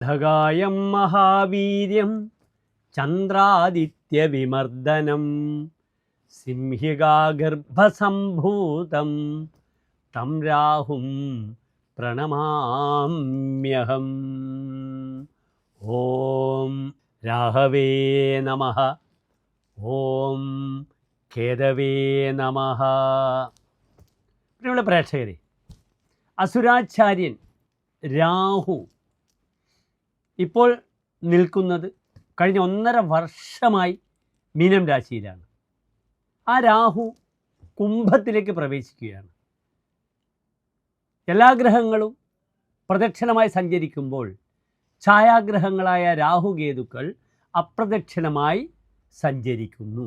ധഗായം മഹാവീര്യം ചന്ദ്രാദിത്യവിമർദനം സിംഹികാഗർഭസംഭൂതം തം രാഹും പ്രണമാമ്യഹം. ഓം രാഹവേ നമഃ. ഓം കേതവേ നമഃ. പ്രിയമുള്ള പ്രേക്ഷകരെ, അസുരാചാര്യൻ രാഹു ഇപ്പോൾ നിൽക്കുന്നത് കഴിഞ്ഞ 1.5 വർഷമായി മീനം രാശിയിലാണ്. ആ രാഹു കുംഭത്തിലേക്ക് പ്രവേശിക്കുകയാണ്. എല്ലാ ഗ്രഹങ്ങളും പ്രദക്ഷിണമായി സഞ്ചരിക്കുമ്പോൾ ഛായാഗ്രഹങ്ങളായ രാഹുകേതുക്കൾ അപ്രദക്ഷിണമായി സഞ്ചരിക്കുന്നു.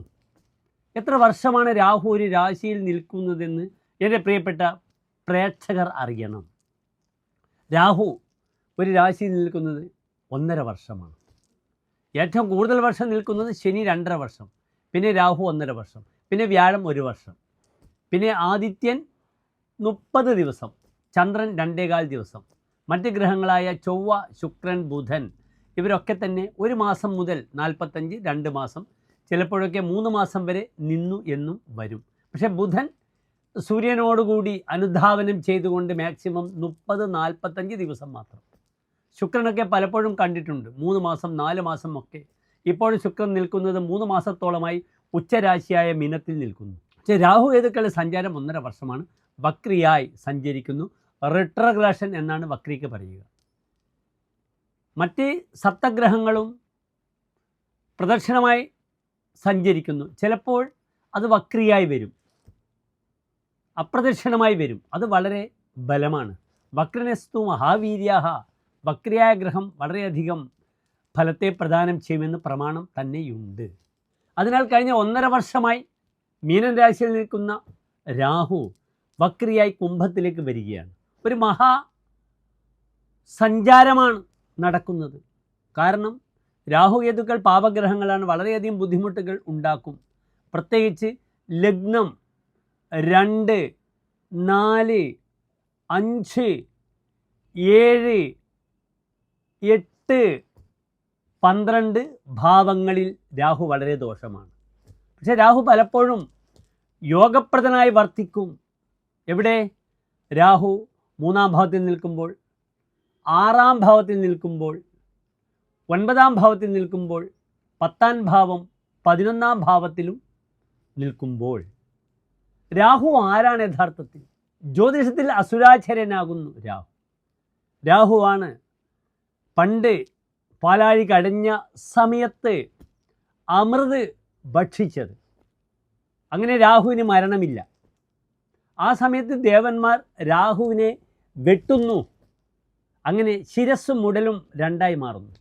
എത്ര വർഷമാണ് രാഹു ഒരു രാശിയിൽ നിൽക്കുന്നതെന്ന് എൻ്റെ പ്രിയപ്പെട്ട പ്രേക്ഷകർ അറിയണം. രാഹു ഒരു രാശിയിൽ നിൽക്കുന്നത് 1.5 വർഷമാണ്. ഏറ്റവും കൂടുതൽ വർഷം നിൽക്കുന്നത് ശനി 2.5 വർഷം, പിന്നെ രാഹു 1.5 വർഷം, പിന്നെ വ്യാഴം 1 വർഷം, പിന്നെ ആദിത്യൻ 30 ദിവസം, ചന്ദ്രൻ 2.25 ദിവസം, മറ്റ് ഗ്രഹങ്ങളായ ചൊവ്വ, ശുക്രൻ, ബുധൻ ഇവരൊക്കെ തന്നെ 1 മാസം മുതൽ 45, 2 മാസം, ചിലപ്പോഴൊക്കെ 3 മാസം വരെ നിന്നു എന്നും വരും. പക്ഷേ ബുധൻ സൂര്യനോടുകൂടി അനുധാവനം ചെയ്തുകൊണ്ട് മാക്സിമം 30-45 ദിവസം മാത്രം. ശുക്രനൊക്കെ പലപ്പോഴും കണ്ടിട്ടുണ്ട് 3 മാസം 4 മാസം ഒക്കെ. ഇപ്പോഴും ശുക്രൻ നിൽക്കുന്നത് 3 മാസത്തോളമായി ഉച്ചരാശിയായ മീനത്തിൽ നിൽക്കുന്നു. പക്ഷേ രാഹുകേതുക്കളുടെ സഞ്ചാരം 1.5 വർഷമാണ്. വക്രിയായി സഞ്ചരിക്കുന്നു. റിട്രോഗ്രേഷൻ എന്നാണ് വക്രിക്ക് പറയുക. മറ്റ് സപ്തഗ്രഹങ്ങളും പ്രദക്ഷിണമായി സഞ്ചരിക്കുന്നു. ചിലപ്പോൾ അത് വക്രിയായി വരും, അപ്രദക്ഷിണമായി വരും. അത് വളരെ ബലമാണ്. വക്രനസ്തു മഹാവീര്യാഹ. വക്രിയായ ഗ്രഹം വളരെയധികം ഫലത്തെ പ്രദാനം ചെയ്യുമെന്ന് പ്രമാണം തന്നെയുണ്ട്. അതിനാൽ കഴിഞ്ഞ 1.5 വർഷമായി മീനൻ രാശിയിൽ നിൽക്കുന്ന രാഹു വക്രിയായി കുംഭത്തിലേക്ക് വരികയാണ്. ഒരു മഹാ സഞ്ചാരമാണ് നടക്കുന്നത്. കാരണം രാഹുകേതുക്കൾ പാപഗ്രഹങ്ങളാണ്, വളരെയധികം ബുദ്ധിമുട്ടുകൾ ഉണ്ടാക്കും. പ്രത്യേകിച്ച് ലഗ്നം 2, 4, 5, 7, 8, 12 ഭാവങ്ങളിൽ രാഹു വളരെ ദോഷമാണ്. പക്ഷേ രാഹു പലപ്പോഴും യോഗപ്രദനായി വർത്തിക്കും. എവിടെ? രാഹു 3-ാം ഭാവത്തിൽ നിൽക്കുമ്പോൾ, 6-ാം ഭാവത്തിൽ നിൽക്കുമ്പോൾ, 9-ാം ഭാവത്തിൽ നിൽക്കുമ്പോൾ, 10-ാം ഭാവം 11-ാം ഭാവത്തിലും നിൽക്കുമ്പോൾ. രാഹു ആരാണ് യഥാർത്ഥത്തിൽ? ജ്യോതിഷത്തിൽ അസുരാചാര്യനാകുന്നു രാഹു. രാഹുവാണ് പണ്ട് പാലാഴി കടഞ്ഞ സമയത്ത് അമൃത് ഭക്ഷിച്ചത്. അങ്ങനെ രാഹുവിന് മരണമില്ല. ആ സമയത്ത് ദേവന്മാർ രാഹുവിനെ വെട്ടുന്നു. അങ്ങനെ ശിരസ്സും മുടലും 2ആയി മാറുന്നു.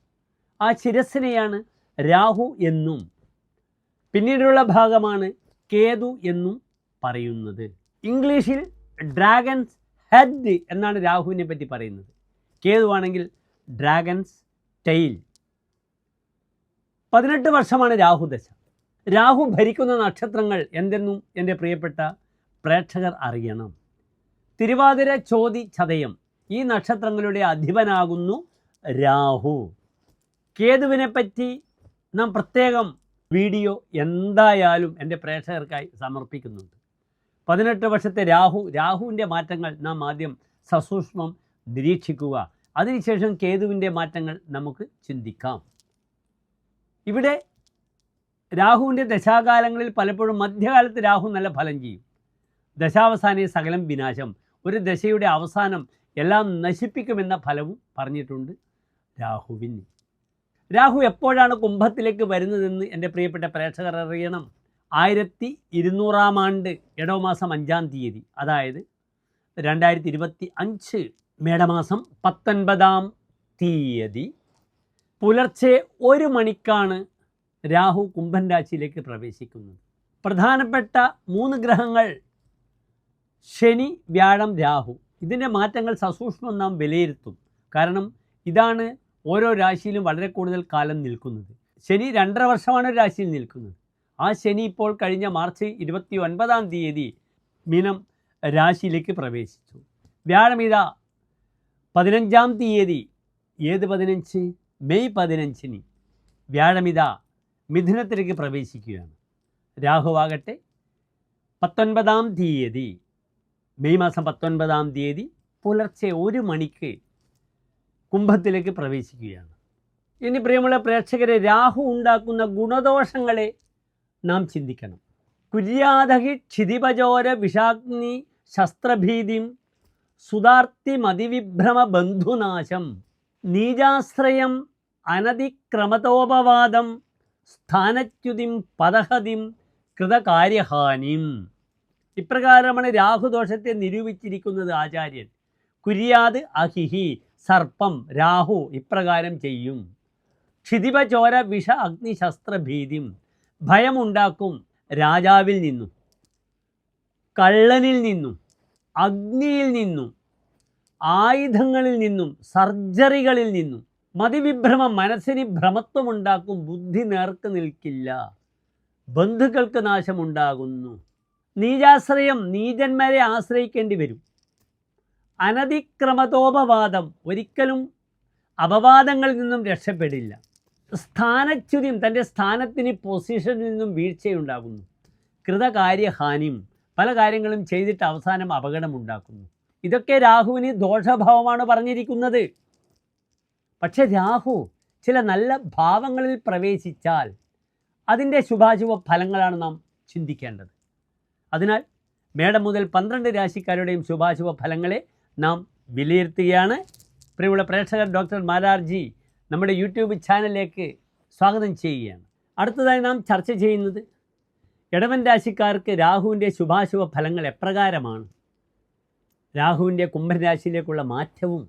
ആ ശിരസ്സിനെയാണ് രാഹു എന്നും പിന്നീടുള്ള ഭാഗമാണ് കേതു എന്നും പറയുന്നത്. ഇംഗ്ലീഷിൽ ഡ്രാഗൺസ് ഹെഡ് എന്നാണ് രാഹുവിനെ പറ്റി പറയുന്നത്. കേതുവാണെങ്കിൽ ഡ്രാഗൺസ് ടെയിൽ. 18 വർഷമാണ് രാഹുദശ. രാഹു ഭരിക്കുന്ന നക്ഷത്രങ്ങൾ എന്തെന്നും എൻ്റെ പ്രിയപ്പെട്ട പ്രേക്ഷകർ അറിയണം. തിരുവാതിര, ചോതി, ചതയം ഈ നക്ഷത്രങ്ങളുടെ അധിപനാകുന്നു രാഹു. കേതുവിനെ പറ്റി നാം പ്രത്യേകം വീഡിയോ എന്തായാലും എൻ്റെ പ്രേക്ഷകർക്കായി സമർപ്പിക്കുന്നുണ്ട്. 18 വർഷത്തെ രാഹുവിൻ്റെ മാറ്റങ്ങൾ നാം ആദ്യം സസൂക്ഷ്മം നിരീക്ഷിക്കുക. അതിനുശേഷം കേതുവിൻ്റെ മാറ്റങ്ങൾ നമുക്ക് ചിന്തിക്കാം. ഇവിടെ രാഹുവിൻ്റെ ദശാകാലങ്ങളിൽ പലപ്പോഴും മധ്യകാലത്ത് രാഹു നല്ല ഫലം ചെയ്യും. ദശാവസാനേ സകലം വിനാശം. ഒരു ദശയുടെ അവസാനം എല്ലാം നശിപ്പിക്കുമെന്ന ഫലവും പറഞ്ഞിട്ടുണ്ട് രാഹുവിന്. രാഹു എപ്പോഴാണ് കുംഭത്തിലേക്ക് വരുന്നതെന്ന് എൻ്റെ പ്രിയപ്പെട്ട പ്രേക്ഷകർ അറിയണം. 1200-ാം ആണ്ട് ഇടവമാസം 5-ാം തീയതി, അതായത് 2025 മേടമാസം 19-ാം തീയതി പുലർച്ചെ 1 മണിക്കാണ് രാഹു കുംഭൻ രാശിയിലേക്ക് പ്രവേശിക്കുന്നത്. പ്രധാനപ്പെട്ട 3 ഗ്രഹങ്ങൾ ശനി, വ്യാഴം, രാഹു. ഇതിൻ്റെ മാറ്റങ്ങൾ സസൂക്ഷ്മം നാം വിലയിരുത്തും. കാരണം ഇതാണ് ഓരോ രാശിയിലും വളരെ കൂടുതൽ കാലം നിൽക്കുന്നത്. ശനി 2.5 വർഷമാണ് ഒരു രാശിയിൽ നിൽക്കുന്നത്. ആ ശനി ഇപ്പോൾ കഴിഞ്ഞ മാർച്ച് 29-ാം തീയതി മീനം രാശിയിലേക്ക് പ്രവേശിച്ചു. വ്യാഴം 15-ാം തീയതി ഏത് 15? മെയ് 15-ന് വ്യാഴമിത മിഥുനത്തിലേക്ക് പ്രവേശിക്കുകയാണ്. രാഹുവാകട്ടെ 19-ാം തീയതി, മെയ് മാസം 19-ാം തീയതി പുലർച്ചെ 1 മണിക്ക് കുംഭത്തിലേക്ക് പ്രവേശിക്കുകയാണ്. ഇനി പ്രിയമുള്ള പ്രേക്ഷകരെ, രാഹു ഉണ്ടാക്കുന്ന ഗുണദോഷങ്ങളെ നാം ചിന്തിക്കണം. കുര്യാദഹി ക്ഷിതിപചോര വിഷാഗ്നി ശസ്ത്രഭീതിം സുതാർത്തി മതിവിഭ്രമ ബന്ധുനാശം നീജാശ്രയം അനതിക്രമതോപവാദം സ്ഥാനച്യുതിം പദഹതിം കൃതകാര്യഹാനിം. ഇപ്രകാരമാണ് രാഹുദോഷത്തെ നിരൂപിച്ചിരിക്കുന്നത് ആചാര്യൻ. കുര്യാത് അഹിഹി, സർപ്പം രാഹു ഇപ്രകാരം ചെയ്യും. ക്ഷിതിപചോര വിഷ അഗ്നിശസ്ത്രഭീതിം, ഭയമുണ്ടാക്കും രാജാവിൽ നിന്നും, കള്ളനിൽ നിന്നും, അഗ്നിയിൽ നിന്നും, ആയുധങ്ങളിൽ നിന്നും, സർജറികളിൽ നിന്നും. മതിവിഭ്രമം, മനസ്സിന് ഭ്രമത്വമുണ്ടാക്കും, ബുദ്ധി നേർക്ക് നിൽക്കില്ല, ബന്ധുക്കൾക്ക് നാശമുണ്ടാകുന്നു. നീചാശ്രയം, നീചന്മാരെ ആശ്രയിക്കേണ്ടി വരും. അനതിക്രമതോപവാദം, ഒരിക്കലും അപവാദങ്ങളിൽ നിന്നും രക്ഷപ്പെടില്ല. സ്ഥാനച്യുതിയും, തൻ്റെ സ്ഥാനത്തിന് പൊസിഷനിൽ നിന്നും വീഴ്ചയുണ്ടാകുന്നു. കൃതകാര്യഹാനിയും, പല കാര്യങ്ങളും ചെയ്തിട്ട് അവസാനം അപകടമുണ്ടാക്കുന്നു. ഇതൊക്കെ രാഹുവിന് ദോഷഭാവമാണ് പറഞ്ഞിരിക്കുന്നത്. പക്ഷെ രാഹു ചില നല്ല ഭാവങ്ങളിൽ പ്രവേശിച്ചാൽ അതിൻ്റെ ശുഭാശുഭ ഫലങ്ങളാണ് നാം ചിന്തിക്കേണ്ടത്. അതിനാൽ മേടം മുതൽ 12 രാശിക്കാരുടെയും ശുഭാശുഭ ഫലങ്ങളെ നാം വിലയിരുത്തുകയാണ്. പ്രിയമുള്ള പ്രേക്ഷകർ, ഡോക്ടർ മാരാർജി നമ്മുടെ യൂട്യൂബ് ചാനലിലേക്ക് സ്വാഗതം ചെയ്യുകയാണ്. അടുത്തതായി നാം ചർച്ച ചെയ്യുന്നത് ഇടവൻ രാശിക്കാർക്ക് രാഹുവിൻ്റെ ശുഭാശുഭ ഫലങ്ങൾ എപ്രകാരമാണ്, രാഹുവിൻ്റെ കുംഭൻ രാശിയിലേക്കുള്ള മാറ്റവും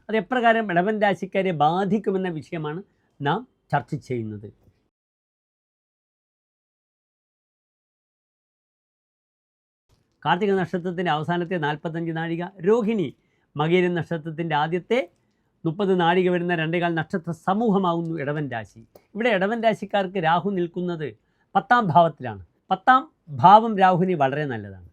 അതെപ്രകാരം ഇടവൻ രാശിക്കാരെ ബാധിക്കുമെന്ന വിഷയമാണ് നാം ചർച്ച ചെയ്യുന്നത്. കാർത്തിക നക്ഷത്രത്തിൻ്റെ അവസാനത്തെ 45 നാഴിക, രോഹിണി മകീരം നക്ഷത്രത്തിൻ്റെ ആദ്യത്തെ 30 നാഴിക വരുന്ന 2.25 നക്ഷത്ര സമൂഹമാകുന്നു ഇടവൻ രാശി. ഇവിടെ ഇടവൻ രാശിക്കാർക്ക് രാഹു നിൽക്കുന്നത് 10-ാം ഭാവത്തിലാണ്. 10-ാം ഭാവം രാഹുവിന് വളരെ നല്ലതാണ്.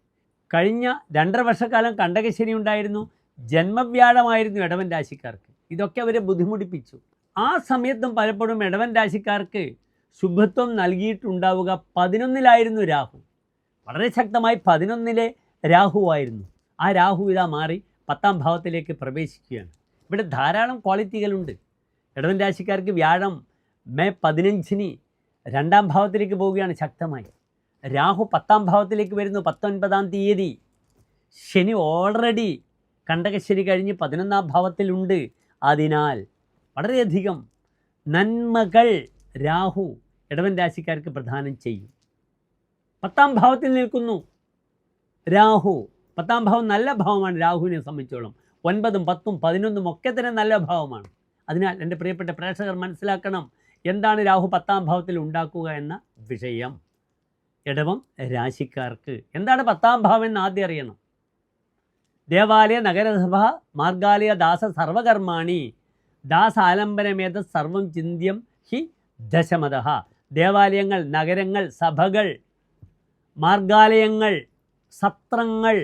കഴിഞ്ഞ 2.5 വർഷക്കാലം കണ്ടകശനി ഉണ്ടായിരുന്നു, ജന്മവ്യാഴമായിരുന്നു ഇടവൻ രാശിക്കാർക്ക്. ഇതൊക്കെ അവരെ ബുദ്ധിമുട്ടിപ്പിച്ചു. ആ സമയത്തും പലപ്പോഴും ഇടവൻ രാശിക്കാർക്ക് ശുഭത്വം നൽകിയിട്ടുണ്ടാവുക 11-ലായിരുന്നു രാഹു. വളരെ ശക്തമായി 11-ലെ രാഹുവായിരുന്നു. ആ രാഹു ഇതാ മാറി 10-ാം ഭാവത്തിലേക്ക് പ്രവേശിക്കുകയാണ്. ഇവിടെ ധാരാളം ക്വാളിറ്റികളുണ്ട്. ഇടവൻ രാശിക്കാർക്ക് വ്യാഴം മെയ് 15-ന് 2-ാം ഭാവത്തിലേക്ക് പോവുകയാണ് ശക്തമായി. രാഹു 10-ാം ഭാവത്തിലേക്ക് വരുന്നു 19-ാം തീയതി. ശനി ഓൾറെഡി കണ്ടകശനി കഴിഞ്ഞ് 11-ാം ഭാവത്തിലുണ്ട്. അതിനാൽ വളരെയധികം നന്മകൾ രാഹു ഇടവൻ രാശിക്കാർക്ക് പ്രദാനം ചെയ്യും. 10-ാം ഭാവത്തിൽ നിൽക്കുന്നു രാഹു. 10-ാം ഭാവം നല്ല ഭാവമാണ് രാഹുവിനെ സംബന്ധിച്ചോളം. 9-ഉം 10-ഉം 11-ഉം ഒക്കെ തന്നെ നല്ല ഭാവമാണ്. അതിനാൽ എൻ്റെ പ്രിയപ്പെട്ട പ്രേക്ഷകർ മനസ്സിലാക്കണം, എന്താണ് രാഹു 10-ാം ഭാവത്തിൽ ഉണ്ടാക്കുക എന്ന വിഷയം. ഇടവം രാശിക്കാർക്ക് എന്താണ് 10-ാം ഭാവം എന്ന് ആദ്യം അറിയണം. ദേവാലയ നഗരസഭ മാർഗാലയ ദാസ സർവകർമാണി ദാസാലംബനമേത സർവം ചിന്യം ഹി ദശമത. ദേവാലയങ്ങൾ, നഗരങ്ങൾ, സഭകൾ, മാർഗാലയങ്ങൾ, സത്രങ്ങൾ,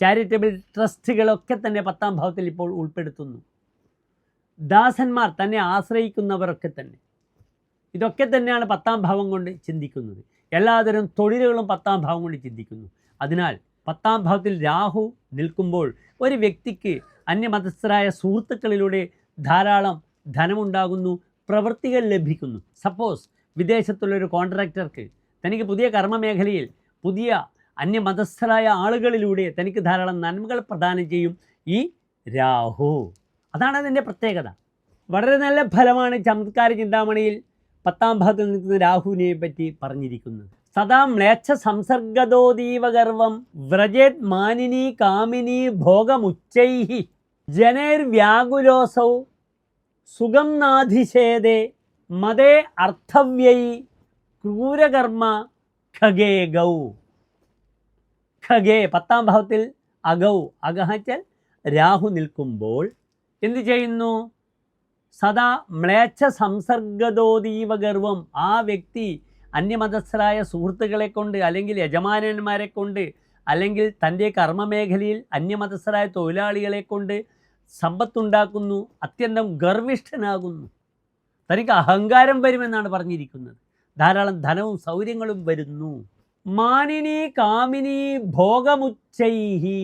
ചാരിറ്റബിൾ ട്രസ്റ്റുകളൊക്കെ തന്നെ 10-ാം ഭാവത്തിൽ ഇപ്പോൾ ഉൾപ്പെടുത്തുന്നു. ദാസന്മാർ, തന്നെ ആശ്രയിക്കുന്നവരൊക്കെ തന്നെ, ഇതൊക്കെ തന്നെയാണ് 10-ാം ഭാവം കൊണ്ട് ചിന്തിക്കുന്നത്. എല്ലാതരം തൊഴിലുകളും 10-ാം ഭാവം കൊണ്ട് ചിന്തിക്കുന്നു. അതിനാൽ 10-ാം ഭാവത്തിൽ രാഹു നിൽക്കുമ്പോൾ ഒരു വ്യക്തിക്ക് അന്യമതസ്ഥരായ സുഹൃത്തുക്കളിലൂടെ ധാരാളം ധനമുണ്ടാകുന്നു, പ്രവൃത്തികൾ ലഭിക്കുന്നു. സപ്പോസ് വിദേശത്തുള്ളൊരു കോൺട്രാക്ടർക്ക് തനിക്ക് പുതിയ കർമ്മമേഖലയിൽ പുതിയ അന്യമതസ്ഥരായ ആളുകളിലൂടെ തനിക്ക് ധാരാളം നന്മകൾ പ്രദാനം ചെയ്യും ഈ രാഹു. അതാണ് അതിൻ്റെ പ്രത്യേകത. വളരെ നല്ല ഫലമാണ് ചമത്കാര ചിന്താമണിയിൽ 10-ാം ഭാവത്തിൽ നിൽക്കുന്ന രാഹുവിനെ പറ്റി പറഞ്ഞിരിക്കുന്നത്. സദാ മ്ലേച്ഛ സംസർഗതോദീവ ഗർവം വ്രജേത് മാനിനി കാമിനി ഭോഗമുച്ചൈഹി ജനൈർവ്യാകുലോസൗ സുഖം നാധിശേദേ മതേ അർത്ഥവ്യൈ ക്രൂരകർമ്മ ഖഗേ ഗൗ. ഖഗേ 10-ാം ഭാവത്തിൽ അഗൗ, അഗഹച്ചൽ രാഹു നിൽക്കുമ്പോൾ എന്തു ചെയ്യുന്നു? സദാ മ്ലേച്ഛ സംസർഗതോദീവ ഗർവം. ആ വ്യക്തി അന്യമതസ്ഥരായ സുഹൃത്തുക്കളെ കൊണ്ട്, അല്ലെങ്കിൽ യജമാനന്മാരെ കൊണ്ട്, അല്ലെങ്കിൽ തൻ്റെ കർമ്മമേഖലയിൽ അന്യമതസ്ഥരായ തൊഴിലാളികളെ കൊണ്ട് സമ്പത്തുണ്ടാക്കുന്നു, അത്യന്തം ഗർവിഷ്ഠനാകുന്നു, തനിക്ക് അഹങ്കാരം വരുമെന്നാണ് പറഞ്ഞിരിക്കുന്നത്. ധാരാളം ധനവും സൗകര്യങ്ങളും വരുന്നു. മാനിനി കാമിനി ഭോഗമുച്ചൈഹി,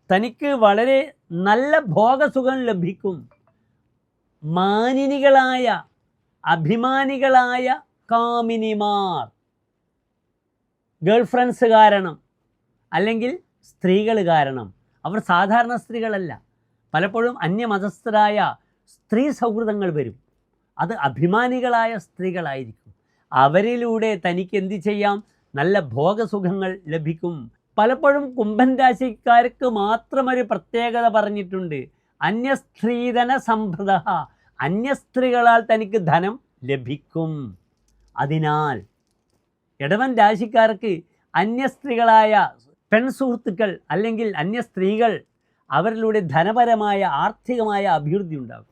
തനിക്ക് വളരെ നല്ല ഭോഗസുഖം ലഭിക്കും. മാനിനികളായ അഭിമാനികളായ കാമിനിമാർ, ഗേൾ ഫ്രണ്ട്സ് കാരണം അല്ലെങ്കിൽ സ്ത്രീകൾ കാരണം, അവർ സാധാരണ സ്ത്രീകളല്ല, പലപ്പോഴും അന്യമതസ്ഥരായ സ്ത്രീ സൗഹൃദങ്ങൾ വരും. അത് അഭിമാനികളായ സ്ത്രീകളായിരിക്കും. അവരിലൂടെ തനിക്ക് എന്ത് ചെയ്യാം? നല്ല ഭോഗസുഖങ്ങൾ ലഭിക്കും. പലപ്പോഴും കുംഭൻ രാശിക്കാർക്ക് മാത്രമൊരു പ്രത്യേകത പറഞ്ഞിട്ടുണ്ട്. അന്യസ്ത്രീധന സംഭൃത, അന്യസ്ത്രീകളാൽ തനിക്ക് ധനം ലഭിക്കും. അതിനാൽ ഇടവൻ രാശിക്കാർക്ക് അന്യസ്ത്രീകളായ പെൺസുഹൃത്തുക്കൾ അല്ലെങ്കിൽ അന്യസ്ത്രീകൾ, അവരിലൂടെ ധനപരമായ ആർത്ഥികമായ അഭിവൃദ്ധി ഉണ്ടാകും.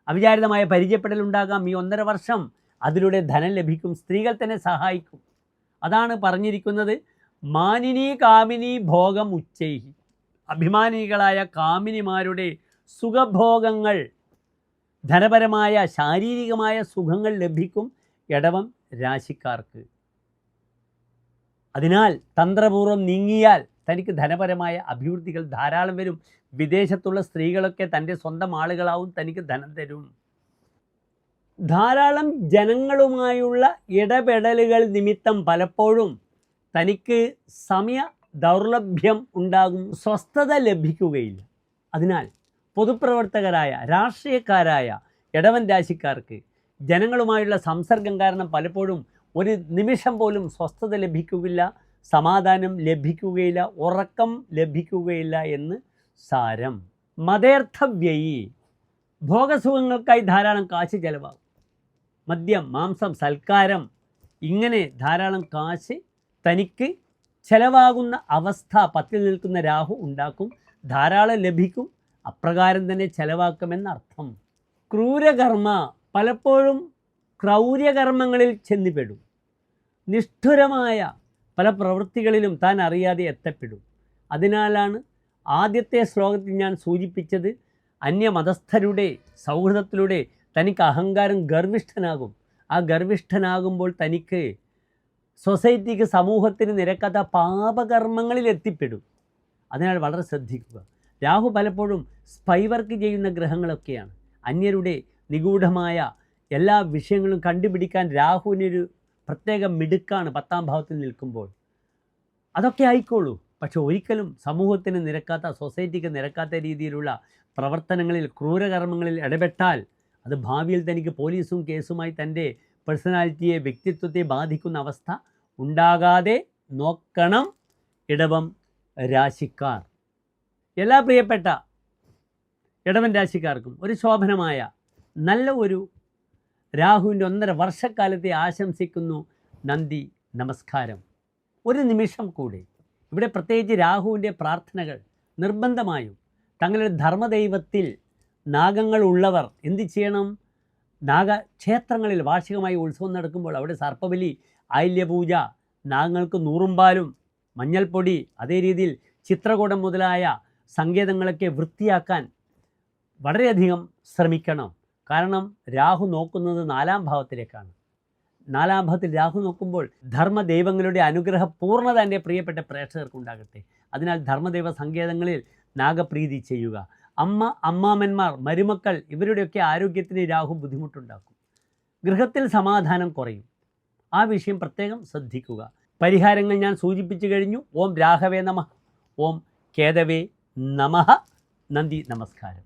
അവിചാരിതമായ പരിചയപ്പെടലുണ്ടാകാം. ഈ 1.5 വർഷം അതിലൂടെ ധനം ലഭിക്കും. സ്ത്രീകൾ തന്നെ സഹായിക്കും. അതാണ് പറഞ്ഞിരിക്കുന്നത്. മാനിനി കാമിനി ഭോഗം ഉച്ചൈഹി, അഭിമാനികളായ കാമിനിമാരുടെ സുഖഭോഗങ്ങൾ, ധനപരമായ ശാരീരികമായ സുഖങ്ങൾ ലഭിക്കും ഇടവം രാശിക്കാർക്ക്. അതിനാൽ തന്ത്രപൂർവ്വം നീങ്ങിയാൽ തനിക്ക് ധനപരമായ അഭിവൃദ്ധികൾ ധാരാളം വരും. വിദേശത്തുള്ള സ്ത്രീകളൊക്കെ തൻ്റെ സ്വന്തം ആളുകളാവും, തനിക്ക് ധനം തരും. ധാരാളം ജനങ്ങളുമായുള്ള ഇടപെടലുകൾ നിമിത്തം പലപ്പോഴും തനിക്ക് സമയ ദൗർലഭ്യം ഉണ്ടാകും, സ്വസ്ഥത ലഭിക്കുകയില്ല. അതിനാൽ പൊതുപ്രവർത്തകരായ രാഷ്ട്രീയക്കാരായ ഇടവൻ രാശിക്കാർക്ക് ജനങ്ങളുമായുള്ള സംസർഗം കാരണം പലപ്പോഴും ഒരു നിമിഷം പോലും സ്വസ്ഥത ലഭിക്കുകയില്ല, സമാധാനം ലഭിക്കുകയില്ല, ഉറക്കം ലഭിക്കുകയില്ല എന്ന് സാരം. മതേർത്ഥവ്യയി, ഭോഗസുഖങ്ങൾക്കായി ധാരാളം കാശ് ചെലവാകും. മദ്യം, മാംസം, സൽക്കാരം, ഇങ്ങനെ ധാരാളം കാശ് തനിക്ക് ചെലവാകുന്ന അവസ്ഥ 10ൽ നിൽക്കുന്ന രാഹു ഉണ്ടാക്കും. ധാരാളം ലഭിക്കും, അപ്രകാരം തന്നെ ചെലവാക്കുമെന്നർത്ഥം. ക്രൂരകർമ്മ, പലപ്പോഴും ക്രൗര്യകർമ്മങ്ങളിൽ ചെന്നിപ്പെടും. നിഷ്ഠുരമായ പല പ്രവൃത്തികളിലും താൻ അറിയാതെ എത്തപ്പെടും. അതിനാലാണ് ആദ്യത്തെ ശ്ലോകത്തിൽ ഞാൻ സൂചിപ്പിച്ചത്, അന്യമതസ്ഥരുടെ സൗഹൃദത്തിലൂടെ തനിക്ക് അഹങ്കാരം, ഗർവിഷ്ഠനാകും. ആ ഗർവിഷ്ഠനാകുമ്പോൾ തനിക്ക് സൊസൈറ്റിക്ക്, സമൂഹത്തിന് നിരക്കാത്ത പാപകർമ്മങ്ങളിൽ എത്തിപ്പെടും. അതിനാൽ വളരെ ശ്രദ്ധിക്കുക. രാഹു പലപ്പോഴും സ്പൈ വർക്ക് ചെയ്യുന്ന ഗ്രഹങ്ങളൊക്കെയാണ്. അന്യരുടെ നിഗൂഢമായ എല്ലാ വിഷയങ്ങളും കണ്ടുപിടിക്കാൻ രാഹുവിനൊരു പ്രത്യേക മിടുക്കാണ് 10ാം ഭാവത്തിൽ നിൽക്കുമ്പോൾ. അതൊക്കെ ആയിക്കോളൂ, പക്ഷെ ഒരിക്കലും സമൂഹത്തിന് നിരക്കാത്ത, സൊസൈറ്റിക്ക് നിരക്കാത്ത രീതിയിലുള്ള പ്രവർത്തനങ്ങളിൽ, ക്രൂരകർമ്മങ്ങളിൽ ഇടപെട്ടാൽ അത് ഭാവിയിൽ തനിക്ക് പോലീസും കേസുമായി തൻ്റെ പേഴ്സണാലിറ്റിയെ, വ്യക്തിത്വത്തെ ബാധിക്കുന്ന അവസ്ഥ ഉണ്ടാകാതെ നോക്കണം ഇടവം രാശിക്കാർ. എല്ലാ പ്രിയപ്പെട്ട ഇടവൻ രാശിക്കാർക്കും ഒരു ശോഭനമായ നല്ല ഒരു രാഹുവിൻ്റെ 1.5 വർഷക്കാലത്തെ ആശംസിക്കുന്നു. നന്ദി, നമസ്കാരം. ഒരു നിമിഷം കൂടി ഇവിടെ പ്രത്യേകിച്ച് രാഹുവിൻ്റെ പ്രാർത്ഥനകൾ നിർബന്ധമായും തങ്ങളുടെ ധർമ്മദൈവത്തിൽ നാഗങ്ങൾ ഉള്ളവർ എന്ത് ചെയ്യണം? നാഗക്ഷേത്രങ്ങളിൽ വാർഷികമായി ഉത്സവം നടക്കുമ്പോൾ അവിടെ സർപ്പബലി, ആയില്യപൂജ, നാഗങ്ങൾക്ക് നൂറുംപാലും, മഞ്ഞൾപ്പൊടി, അതേ രീതിയിൽ ചിത്രകൂടം മുതലായ സങ്കേതങ്ങളൊക്കെ വൃത്തിയാക്കാൻ വളരെയധികം ശ്രമിക്കണം. കാരണം രാഹു നോക്കുന്നത് 4ാം ഭാവത്തിലേക്കാണ്. 4ാം ഭാവത്തിൽ രാഹു നോക്കുമ്പോൾ ധർമ്മദൈവങ്ങളുടെ അനുഗ്രഹ പൂർണ്ണത എൻ്റെ പ്രിയപ്പെട്ട പ്രേക്ഷകർക്കുണ്ടാകട്ടെ. അതിനാൽ ധർമ്മദൈവ സങ്കേതങ്ങളിൽ നാഗപ്രീതി ചെയ്യുക. അമ്മാമന്മാർ, മരുമക്കൾ, ഇവരുടെയൊക്കെ ആരോഗ്യത്തിന് രാഹു ബുദ്ധിമുട്ടുണ്ടാക്കും. ഗൃഹത്തിൽ സമാധാനം കുറയും. ആ വിഷയം പ്രത്യേകം ശ്രദ്ധിക്കുക. പരിഹാരങ്ങൾ ഞാൻ സൂചിപ്പിച്ചു കഴിഞ്ഞു. ഓം രാഘവേ നമഃ, ഓം കേതവേ നമഃ. നന്ദി, നമസ്കാരം.